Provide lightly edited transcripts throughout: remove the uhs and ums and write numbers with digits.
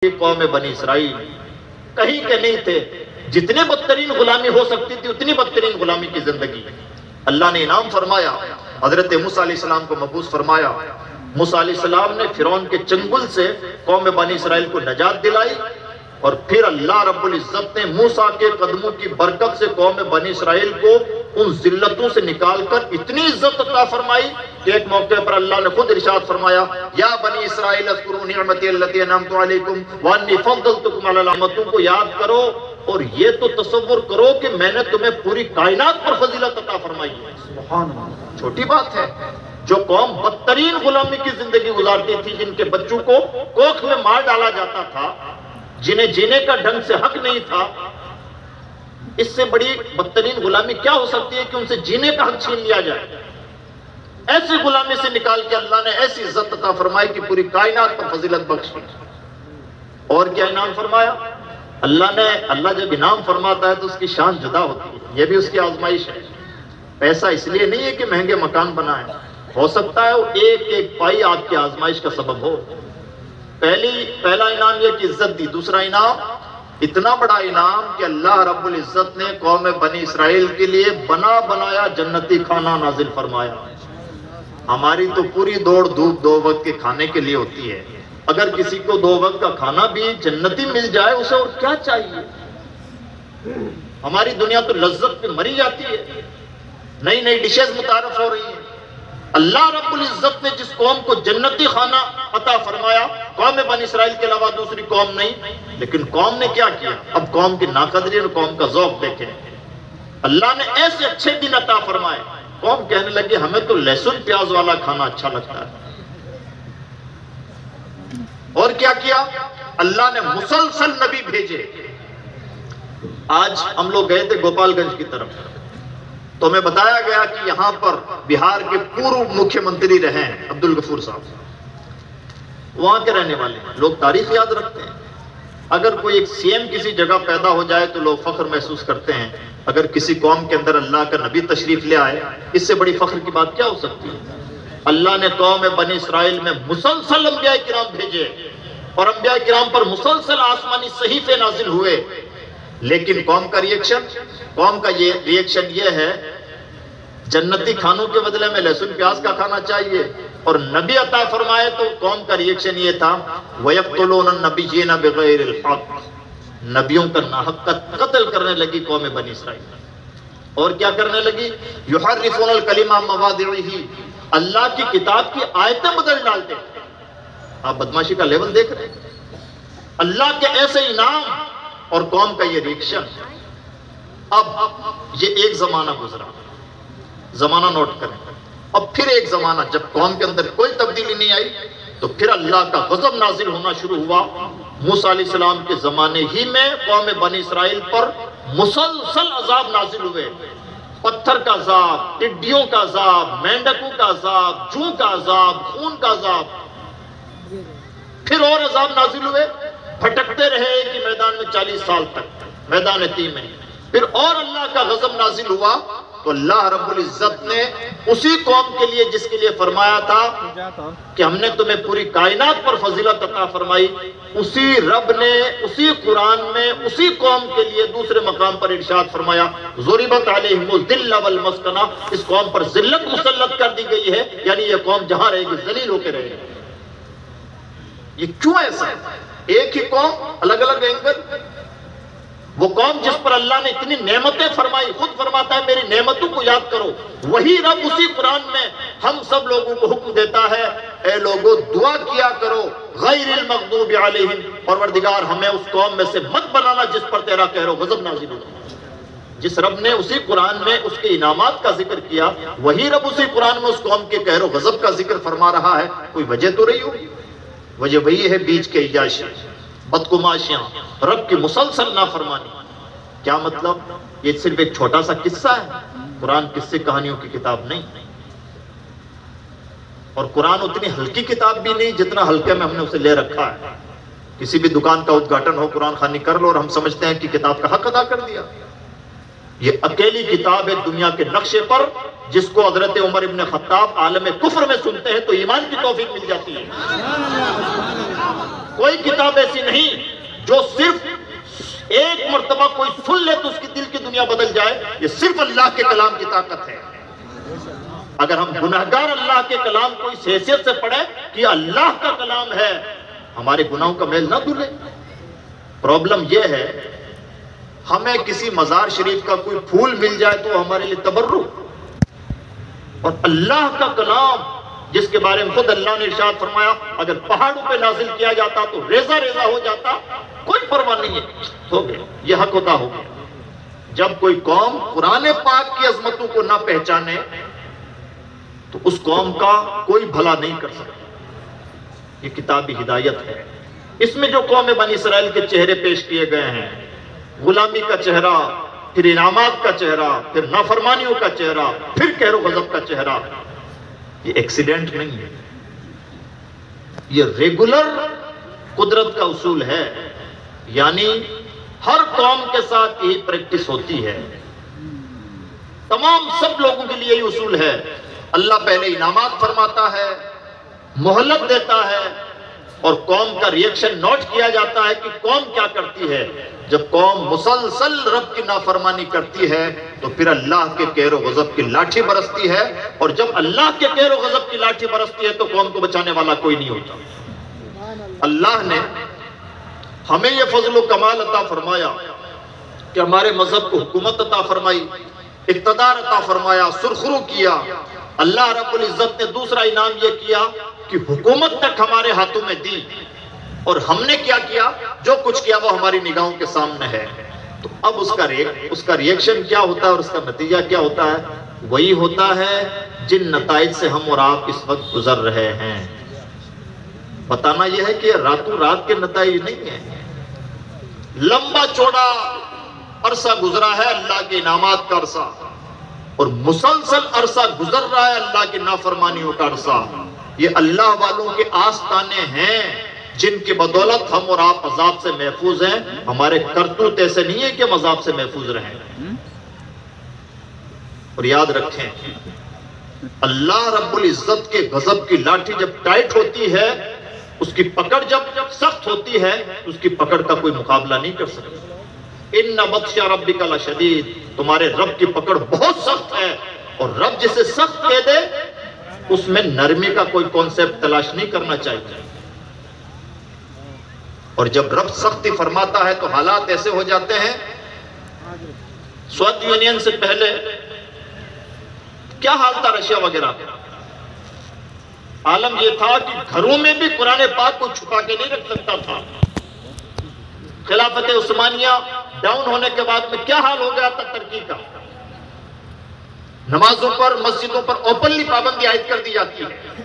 قوم بنی اسرائیل کہیں کے نہیں تھے، جتنے بدترین غلامی ہو سکتی تھی اتنی بدترین غلامی کی زندگی اللہ نے انعام فرمایا۔ حضرت موسیٰ علیہ السلام کو مبعوث فرمایا۔ موسیٰ علیہ السلام نے فرعون کے چنگل سے قوم بنی اسرائیل کو نجات دلائی، اور پھر اللہ رب العزت نے موسیٰ کے قدموں کی برکت سے قوم بنی اسرائیل کو ان ذلتوں سے نکال کر اتنی عزت عطا فرمائی کہ ایک موقع پر اللہ نے خود ارشاد فرمایا، یا بنی اسرائیل اذکروا نعمتی التی انعمت علیکم وانی فضلتکم علی العالمین، کو یاد کرو اور یہ تو تصور کرو کہ میں نے تمہیں پوری کائنات پر فضیلت عطا فرمائی ہے۔ سبحان اللہ، چھوٹی بات ہے۔ جو قوم بدترین غلامی کی زندگی گزارتی تھی، جن کے بچوں کو کوکھ میں مار ڈالا جاتا تھا، جنہیں جینے کا ڈھنگ سے حق نہیں تھا، اس سے بڑی بدترین غلامی کیا ہو سکتی ہے کہ ان سے جینے کا حق چھین لیا جائے؟ ایسی غلامی سے نکال کے اللہ نے ایسی عزت عطا فرمائی کہ پوری کائنات پر فضیلت بخشی۔ اور کیا انعام فرمایا اللہ جب انعام فرماتا ہے تو اس کی شان جدا ہوتی ہے، یہ بھی اس کی آزمائش ہے۔ پیسہ اس لیے نہیں ہے کہ مہنگے مکان بنائیں، ہو سکتا ہے وہ ایک ایک پائی آپ کی آزمائش کا سبب ہو۔ پہلا انعام یہ کہ عزت دی، دوسرا انعام اتنا بڑا انعام کہ اللہ رب العزت نے قوم بنی اسرائیل کے لیے بنا بنایا جنتی کھانا نازل فرمایا۔ ہماری تو پوری دوڑ دھوپ 2 وقت کے کھانے کے لیے ہوتی ہے، اگر کسی کو 2 وقت کا کھانا بھی جنتی مل جائے اسے اور کیا چاہیے؟ ہماری دنیا تو لذت پہ مری جاتی ہے، نئی نئی ڈشز متعارف ہو رہی ہیں۔ اللہ رب العزت نے جس قوم کو جنتی کھانا عطا فرمایا، قوم بنی اسرائیل کے علاوہ دوسری قوم نہیں، لیکن قوم نے کیا کیا؟ اب قوم کی ناقدری اور قوم کا ذوق دیکھیں۔ اللہ نے ایسے اچھے دن عطا فرمائے، قوم کہنے لگے ہمیں تو لہسن پیاز والا کھانا اچھا لگتا ہے۔ اور کیا اللہ نے مسلسل نبی بھیجے۔ آج ہم لوگ گئے تھے گوپال گنج کی طرف، تو ہمیں بتایا گیا کہ یہاں پر بہار کے پورو مکھیہ منتری رہے ہیں عبدالغفور صاحب، وہاں کے رہنے والے ہیں۔ لوگ تاریخ یاد رکھتے ہیں، اگر کوئی ایک سی ایم کسی جگہ پیدا ہو جائے تو لوگ فخر محسوس کرتے ہیں۔ اگر کسی قوم کے اندر اللہ کا نبی تشریف لے آئے، اس سے بڑی فخر کی بات کیا ہو سکتی ہے؟ اللہ نے قوم بنی اسرائیل میں مسلسل انبیاء کرام بھیجے، اور انبیاء کرام پر مسلسل آسمانی صحیفے نازل ہوئے، لیکن قوم کا ریئیکشن یہ ہے جنتی کھانوں کے بدلے میں لہسن پیاز کا کھانا چاہیے، اور نبی عطا فرمائے تو قوم کا ریئیکشن یہ تھا وَيَقْتُلُونَ النَّبِيِّينَ بِغَيْرِ الْحَقِّ، نبیوں کا ناحق قتل کرنے لگی قوم بنی اسرائیل۔ اور کیا کرنے لگی؟ يُحَرِّفُونَ الْكَلِمَ عَن مَّوَاضِعِهِ، اللہ کی کتاب کی آیتیں بدل ڈالتے ہیں۔ آپ بدماشی کا لیول دیکھ رہے ہیں، اللہ کے ایسے انعام اور قوم کا یہ ریئیکشن۔ اب یہ ایک زمانہ گزرا، زمانہ نوٹ کریں، اب پھر ایک زمانہ جب قوم کے اندر کوئی تبدیلی نہیں آئی تو پھر اللہ کا غضب نازل ہونا شروع ہوا۔ موسیٰ علیہ السلام کے زمانے ہی میں قوم بنی اسرائیل پر مسلسل عذاب نازل ہوئے، پتھر کا عذاب، ٹڈیوں کا عذاب، مینڈکوں کا عذاب، جوں کا عذاب، خون کا عذاب، پھر اور عذاب نازل ہوئے، بھٹکتے رہے ایک ہی میدان میں 40 سال تک، میدان تیم میں۔ پھر اور اللہ کا غضب نازل ہوا تو اللہ رب العزت نے اسی قوم کے لیے جس کے لیے فرمایا تھا کہ ہم نے تمہیں پوری کائنات پر فضیلت عطا فرمائی، اسی رب نے اسی قرآن میں اسی قوم کے لیے دوسرے مقام پر ارشاد فرمایا ضربت علیہم الذلۃ والمسکنہ، اس قوم پر ذلت مسلط کر دی گئی ہے، یعنی یہ قوم جہاں رہے گی ذلیل ہو کے رہے گی۔ یہ کیوں ایسا ہے؟ ایک ہی قوم، الگ الگ اینگل۔ وہ قوم جس پر اللہ نے اتنی نعمتیں فرمائی، خود فرماتا ہے میری نعمتوں کو یاد کرو، وہی رب اسی قرآن میں ہم سب لوگوں کو حکم دیتا ہے اے لوگوں دعا کیا کرو غیر المغضوب علیہم، پروردگار ہمیں اس قوم میں سے مت بنانا جس پر تیرا قہر و غضب نازل ہو۔ جس رب نے اسی قرآن میں اس کے انعامات کا ذکر کیا، وہی رب اسی قرآن میں اس قوم کے قہر و غضب کا ذکر فرما رہا ہے۔ کوئی وجہ تو رہی ہوگی، وجہ وہی ہے بیچ کے عیاشی، بدگماشیاں، رب کی مسلسل نافرمانی۔ کیا مطلب؟ یہ صرف ایک چھوٹا سا قصہ ہے، قرآن قصے کہانیوں کی کتاب نہیں، اور قرآن اتنی ہلکی کتاب بھی نہیں جتنا ہلکے میں ہم نے اسے لے رکھا ہے۔ کسی بھی دکان کا ادگھاٹن ہو قرآن خوانی کر لو اور ہم سمجھتے ہیں کہ کتاب کا حق ادا کر دیا۔ یہ اکیلی کتاب ہے دنیا کے نقشے پر جس کو حضرت عمر ابن خطاب عالم کفر میں سنتے ہیں تو ایمان کی توفیق مل جاتی ہے۔ کوئی کتاب ایسی نہیں جو صرف ایک مرتبہ کوئی سن لے تو اس کی دل کی دنیا بدل جائے. یہ صرف اللہ کے کلام کی طاقت ہے. اگر ہم گناہگار اللہ کے کلام کو اس حیثیت سے پڑھیں کہ اللہ کا کلام ہے, ہمارے گناہوں کا میل نہ دھلے. پرابلم یہ ہے ہمیں کسی مزار شریف کا کوئی پھول مل جائے تو ہمارے لیے تبرک, اور اللہ کا کلام جس کے بارے میں خود اللہ نے ارشاد فرمایا اگر پہاڑوں پہ نازل کیا جاتا تو ریزہ ریزہ ہو جاتا, کوئی پرواہ نہیں ہے, ہو گیا, یہ حق ہوتا ہو گیا. جب کوئی قوم قرآن پاک کی عظمتوں کو نہ پہچانے تو اس قوم کا کوئی بھلا نہیں کر سکتا. یہ کتابی ہدایت ہے. اس میں جو قوم بنی اسرائیل کے چہرے پیش کیے گئے ہیں, غلامی کا چہرہ, پھر انعامات کا چہرہ, پھر نافرمانیوں کا چہرہ, پھر قہر و غضب کا چہرہ, یہ ایکسیڈنٹ نہیں ہے, یہ ریگولر قدرت کا اصول ہے. یعنی ہر قوم کے ساتھ یہی پریکٹس ہوتی ہے, تمام سب لوگوں کے لیے یہ اصول ہے. اللہ پہلے انعامات فرماتا ہے, مہلت دیتا ہے, اور قوم کا ریئیکشن نوٹ کیا جاتا ہے کہ قوم کیا کرتی ہے. جب قوم مسلسل رب کی نافرمانی کرتی ہے تو پھر اللہ کے قہر و غضب کی لاٹھی برستی ہے, اور جب اللہ کے قہر و غضب کی لاٹھی برستی ہے تو قوم کو بچانے والا کوئی نہیں ہوتا. اللہ نے ہمیں یہ فضل و کمال عطا فرمایا کہ ہمارے مذہب کو حکومت عطا فرمائی, اقتدار عطا فرمایا, سرخرو کیا. اللہ رب العزت نے دوسرا انعام یہ کیا کہ حکومت تک ہمارے ہاتھوں میں دی, اور ہم نے کیا کیا, جو کچھ کیا وہ ہماری نگاہوں کے سامنے ہے. تو اب اس کا ریئیکشن کیا ہوتا ہے اور اس کا نتیجہ کیا ہوتا ہے, وہی ہوتا ہے جن نتائج سے ہم اور آپ اس وقت گزر رہے ہیں. بتانا یہ ہے کہ راتوں رات کے نتائج نہیں ہیں, لمبا چوڑا عرصہ گزرا ہے اللہ کے انعامات کا عرصہ, اور مسلسل عرصہ گزر رہا ہے اللہ کی نافرمانیوں کا عرصہ. یہ اللہ والوں کے آستانے ہیں جن کی بدولت ہم اور آپ عذاب سے محفوظ ہیں. ہمارے کرتوت ایسے نہیں ہے کہ ہم عذاب سے محفوظ رہیں. اور یاد رکھیں, اللہ رب العزت کے غضب کی لاٹھی جب ٹائٹ ہوتی ہے, اس کی پکڑ جب سخت ہوتی ہے, اس کی پکڑ کا کوئی مقابلہ نہیں کر سکتا. ان بطش ربک لشدید, تمہارے رب کی پکڑ بہت سخت ہے, اور رب جسے سخت کہہ دے اس میں نرمی کا کوئی کانسیپٹ تلاش نہیں کرنا چاہیے. اور جب رب سختی فرماتا ہے تو حالات ایسے ہو جاتے ہیں. سوویت یونین سے پہلے کیا حال تھا رشیا وغیرہ کا؟ عالم یہ تھا کہ گھروں میں بھی قرآن پاک کو چھپا کے نہیں رکھ سکتا تھا. خلافت عثمانیہ ڈاؤن ہونے کے بعد میں کیا حال ہو گیا تھا ترکی کا. نمازوں پر, مسجدوں پر اوپنلی پابندی عائد کر دی جاتی ہے.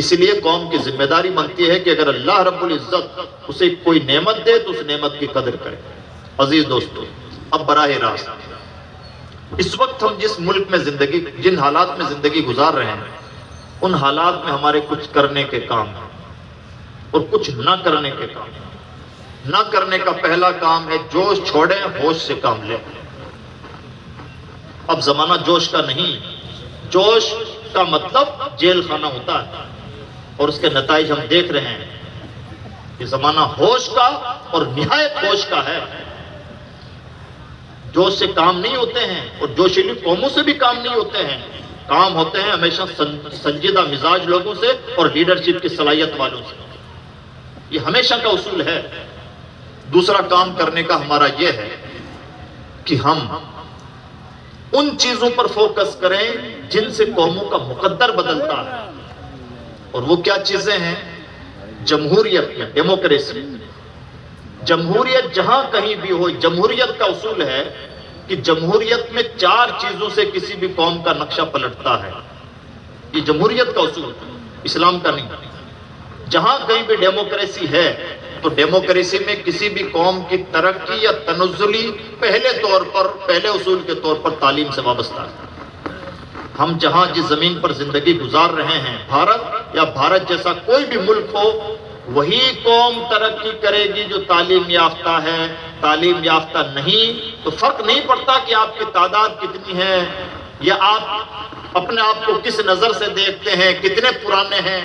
اس لیے قوم کی ذمہ داری بنتی ہے کہ اگر اللہ رب العزت اسے کوئی نعمت دے تو اس نعمت کی قدر کرے. عزیز دوستو, اب براہ راست اس وقت ہم جس ملک میں زندگی, جن حالات میں زندگی گزار رہے ہیں, ان حالات میں ہمارے کچھ کرنے کے کام ہیں اور کچھ نہ کرنے کے کام ہیں. نہ کرنے کا پہلا کام ہے جوش چھوڑیں, ہوش سے کام لیں. اب زمانہ جوش کا نہیں. جوش کا مطلب جیل خانہ ہوتا ہے, اور اس کے نتائج ہم دیکھ رہے ہیں. یہ زمانہ ہوش کا اور نہایت ہوش کا ہے. جوش سے کام نہیں ہوتے ہیں, اور جوشیلی قوموں سے بھی کام نہیں ہوتے ہیں. کام ہوتے ہیں ہمیشہ سنجیدہ مزاج لوگوں سے اور لیڈرشپ کی صلاحیت والوں سے. یہ ہمیشہ کا اصول ہے. دوسرا کام کرنے کا ہمارا یہ ہے کہ ہم ان چیزوں پر فوکس کریں جن سے قوموں کا مقدر بدلتا ہے. اور وہ کیا چیزیں ہیں؟ جمہوریت یا ڈیموکریسی. جمہوریت جہاں کہیں بھی ہو, جمہوریت کا اصول ہے کہ جمہوریت میں 4 چیزوں سے کسی بھی قوم کا نقشہ پلٹتا ہے. یہ جمہوریت کا اصول ہے, اسلام کا نہیں. جہاں کہیں بھی ڈیموکریسی ہے تو ڈیموکریسی میں کسی بھی قوم کی ترقی یا تنزلی پہلے اصول کے طور پر تعلیم سے وابستہ ہے. ہم جہاں جس زمین پر زندگی گزار رہے ہیں, بھارت یا بھارت جیسا کوئی بھی ملک ہو, وہی قوم ترقی کرے گی جو تعلیم یافتہ ہے. تعلیم یافتہ نہیں تو فرق نہیں پڑتا کہ آپ کی تعداد کتنی ہے, یا آپ اپنے آپ کو کس نظر سے دیکھتے ہیں, کتنے پرانے ہیں,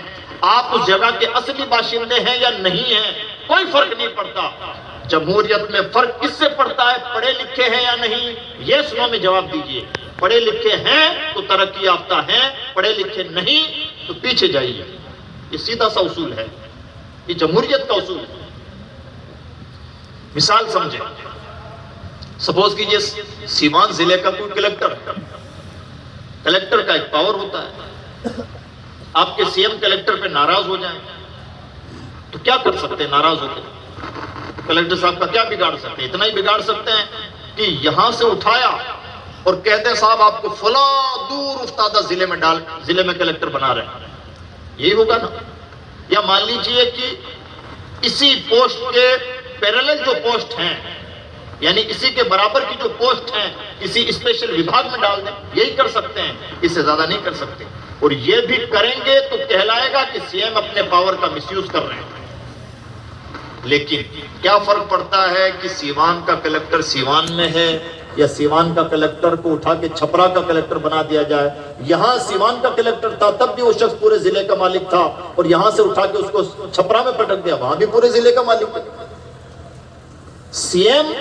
آپ اس جگہ کے اصلی باشندے ہیں یا نہیں ہیں. کوئی فرق نہیں پڑتا. جمہوریت میں فرق کس سے پڑتا ہے؟ پڑھے لکھے ہیں یا نہیں؟ یس نو میں جواب دیجئے. پڑھے لکھے ہیں تو ترقی یافتہ ہیں، پڑھے لکھے نہیں تو پیچھے جائیے. یہ سیدھا سا اصول ہے، یہ جمہوریت کا اصول ہے. مثال سمجھیں، سپوز کیجئے سیوان ضلع کا کوئی کلیکٹر ہے. کلیکٹر کا ایک پاور ہوتا ہے. آپ کے سی ایم کلیکٹر پہ ناراض ہو جائیں تو کیا کر سکتے ہیں؟ ناراض ہو کے کلیکٹر صاحب کا کیا بگاڑ سکتے ہیں؟ اتنا ہی بگاڑ سکتے ہیں کہ یہاں سے اٹھایا اور کہتے ہیں صاحب آپ کو فلاں دور افتادہ ضلع میں کلیکٹر بنا رہے ہیں. یہی ہوگا نا. یا مان لیجئے کہ اسی پوسٹ کے پیرالل جو پوسٹ ہیں، یعنی اسی کے برابر کی جو پوسٹ ہیں، کسی اسپیشل وبھاگ میں ڈال دیں. یہی کر سکتے ہیں، اس سے زیادہ نہیں کر سکتے. اور یہ بھی کریں گے تو کہلائے گا کہ سی ایم اپنے پاور کا مس یوز کر رہے ہیں. لیکن کیا فرق پڑتا ہے کہ سیوان کا کلیکٹر سیوان میں ہے یا سیوان کا کلیکٹر کو اٹھا کے چھپرا کا کلیکٹر بنا دیا جائے؟ یہاں سیوان کا کلیکٹر تھا تب بھی وہ شخص پورے ضلع کا مالک تھا، اور یہاں سے اٹھا کے اس کو چھپرا میں پٹک دیا، وہاں بھی پورے ضلع کا مالک ہے. سی ایم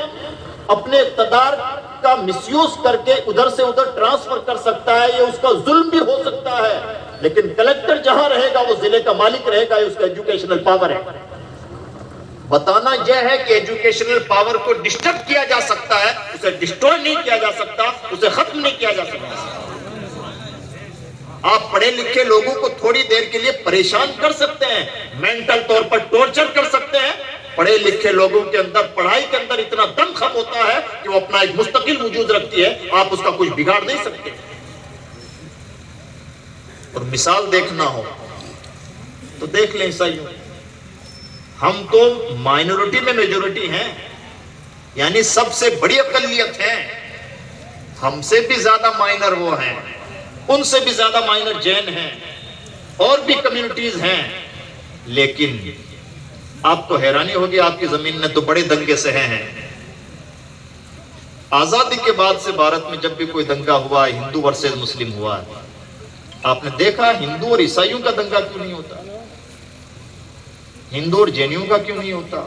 اپنے اقتدار کا مس یوز کر کے ادھر سے ادھر ٹرانسفر کر سکتا ہے، یہ اس کا ظلم بھی ہو سکتا ہے. لیکن کلیکٹر جہاں رہے گا وہ ضلع کا مالک رہے گا، یہ اس کا ایجوکیشنل پاور ہے. بتانا یہ ہے کہ ایجوکیشنل پاور کو ڈسٹرب کیا جا سکتا ہے، اسے ڈسٹروائے نہیں کیا جا سکتا، اسے ختم نہیں کیا جا سکتا. آپ پڑھے لکھے لوگوں کو تھوڑی دیر کے لیے پریشان کر سکتے ہیں، مینٹل طور پر ٹورچر کر سکتے ہیں. پڑھے لکھے لوگوں کے اندر پڑھائی کے اندر اتنا دم خم ہوتا ہے کہ وہ اپنا ایک مستقل وجود رکھتی ہے، آپ اس کا کچھ بگاڑ نہیں سکتے. اور مثال دیکھنا ہو تو دیکھ لیں عیسائیوں. ہم تو مائنورٹی میں میجورٹی ہیں، یعنی سب سے بڑی اقلیت ہیں. ہم سے بھی زیادہ مائنر وہ ہیں، ان سے بھی زیادہ مائنر جین ہیں، اور بھی کمیونٹیز ہیں. لیکن آپ کو حیرانی ہوگی، آپ کی زمین میں تو بڑے دنگے سہے ہیں. آزادی کے بعد سے بھارت میں جب بھی کوئی دنگا ہوا، ہندو ورسز مسلم ہوا، آپ نے دیکھا ہندو اور عیسائیوں کا دنگا کیوں نہیں ہوتا؟ ہندو اور جینیوں کا کیوں نہیں ہوتا؟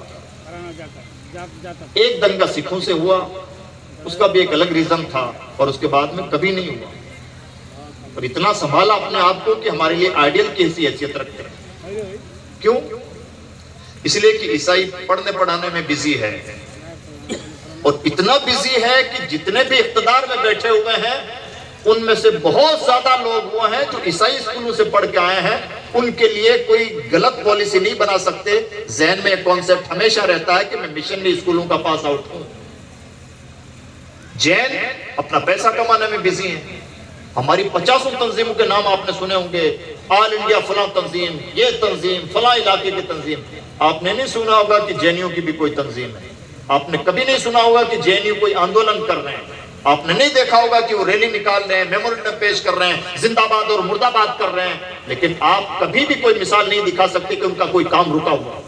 ایک دنگا سکھوں سے ہوا، اس کا بھی ایک الگ ریزن تھا، اور اس کے بعد میں کبھی نہیں ہوا. اور اتنا سنبھالا اپنے آپ کو کہ ہمارے لیے آئیڈیل کی حیثیت رکھتے ہیں. کیوں؟ اس لیے کہ عیسائی پڑھنے پڑھانے میں بزی ہے، اور اتنا بزی ہے کہ جتنے بھی اقتدار میں بیٹھے ہوئے ہیں ان میں سے بہت زیادہ لوگ وہ ہیں جو عیسائی اسکولوں سے پڑھ کے آئے ہیں. ان کے لیے کوئی غلط پالیسی نہیں بنا سکتے. ذہن میں ایک کانسیپٹ ہمیشہ رہتا ہے کہ میں مشنری اسکولوں کا پاس آؤٹ ہوں. جین اپنا پیسہ کمانے میں بزی ہیں. ہماری 50 تنظیموں کے نام آپ نے سنے ہوں گے، آل انڈیا فلاں تنظیم، یہ تنظیم، فلاں علاقے کی تنظیم. آپ نے نہیں سنا ہوگا کہ جینیوں کی بھی کوئی تنظیم ہے. آپ نے کبھی نہیں سنا ہوگا کہ جینیو کوئی آندولن کر رہے ہیں. آپ نے نہیں دیکھا ہوگا کہ وہ ریلی نکال رہے ہیں، میمورنڈم پیش کر رہے ہیں، زندہ باد اور مردہ باد کر رہے ہیں. لیکن آپ کبھی بھی کوئی مثال نہیں دکھا سکتے کہ ان کا کوئی کام رکا ہوا.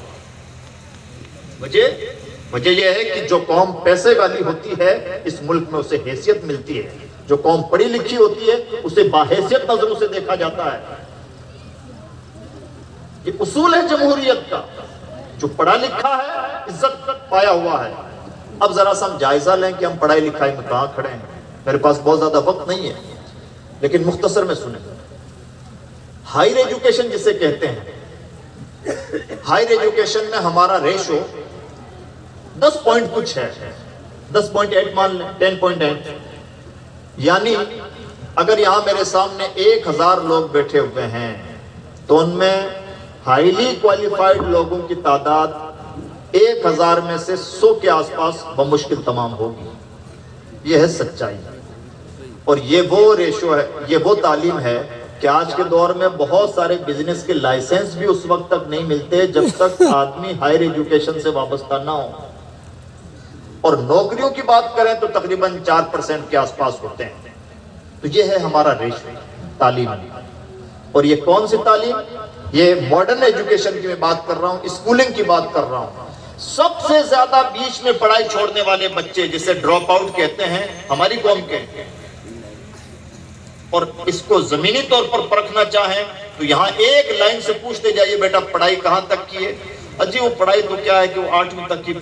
وجہ یہ ہے کہ جو قوم پیسے والی ہوتی ہے اس ملک میں اسے حیثیت ملتی ہے. جو قوم پڑھی لکھی ہوتی ہے اسے باحیثیت نظروں سے دیکھا جاتا ہے. یہ اصول ہے جمہوریت کا. جو پڑھا لکھا ہے عزت پایا ہوا ہے. اب ذرا سا ہم جائزہ لیں کہ ہم پڑھائی لکھائی میں کہاں کھڑے ہیں. میرے پاس بہت زیادہ وقت نہیں ہے لیکن مختصر میں سنیں. ہائر ایجوکیشن جسے کہتے ہیں، ہائر ایجوکیشن میں ہمارا ریشو 10 پوائنٹ کچھ ہے، 10.8 مان لیں، 10.8. یعنی اگر یہاں میرے سامنے 1000 لوگ بیٹھے ہوئے ہیں تو ان میں ہائیلی کوالیفائڈ لوگوں کی تعداد 1000 میں سے 100 کے آس پاس بمشکل تمام ہوگی. یہ ہے سچائی. اور یہ وہ ریشو ہے، یہ وہ تعلیم ہے کہ آج کے دور میں بہت سارے بزنس کے لائسنس بھی اس وقت تک نہیں ملتے جب تک آدمی ہائر ایجوکیشن سے وابستہ نہ ہو. اور نوکریوں کی بات کریں تو تقریباً 4% کے آس پاس ہوتے ہیں. تو یہ ہے ہمارا ریشو تعلیم. اور یہ کون سی تعلیم؟ یہ ماڈرن ایجوکیشن کی میں بات کر رہا ہوں، اسکولنگ کی بات کر رہا ہوں. سب سے زیادہ بیچ میں پڑھائی چھوڑنے والے بچے جسے ڈراپ آؤٹ کہتے ہیں ہماری قوم کے. اور اس کو زمینی طور پر پرکھنا چاہیں تو یہاں ایک لائن سے پوچھتے جائیے بیٹا پڑھائی کہاں تک کی ہے، اجی وہ پڑھائی تو کیا ہے کہ وہ 8ویں تک کی